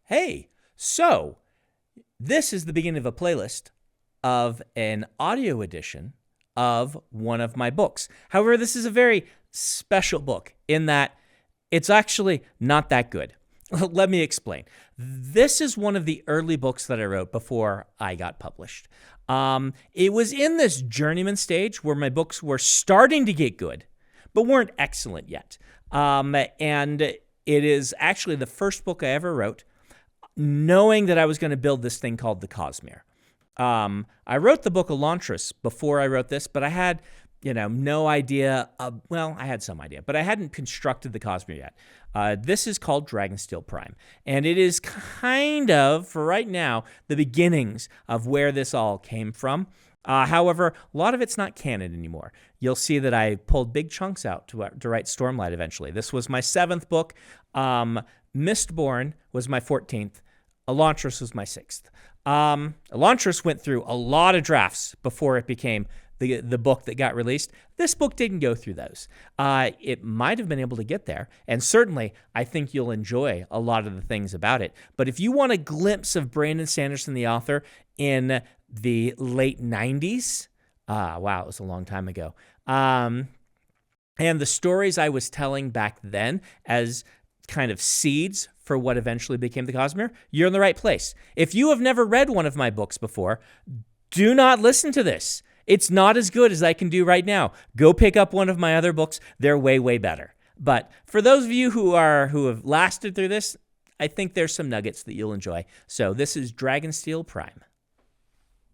Hey, so this is the beginning of a playlist of an audio edition of one of my books. However, this is a very special book in that it's actually not that good. Let me explain. This is one of the early books that I wrote before I got published. It was in this journeyman stage where my books were starting to get good, but weren't excellent yet. And it is actually the first book I ever wrote, knowing that I was going to build this thing called the Cosmere. I wrote the book Elantris before I wrote this, but I had, no idea. I had some idea, but I hadn't constructed the Cosmere yet. This is called Dragonsteel Prime, and it is kind of, for right now, the beginnings of where this all came from. However, a lot of it's not canon anymore. You'll see that I pulled big chunks out to write Stormlight eventually. This was my 7th book. Mistborn was my 14th. Elantris was my 6th. Elantris went through a lot of drafts before it became the book that got released. This book didn't go through those. It might have been able to get there, and certainly I think you'll enjoy a lot of the things about it. But if you want a glimpse of Brandon Sanderson, the author, in the late 90s, wow, it was a long time ago, and the stories I was telling back then as kind of seeds for what eventually became the Cosmere, you're in the right place. If you have never read one of my books before, do not listen to this. It's not as good as I can do right now. Go pick up one of my other books. They're way, way better. But for those of you who have lasted through this, I think there's some nuggets that you'll enjoy. So this is Dragonsteel Prime.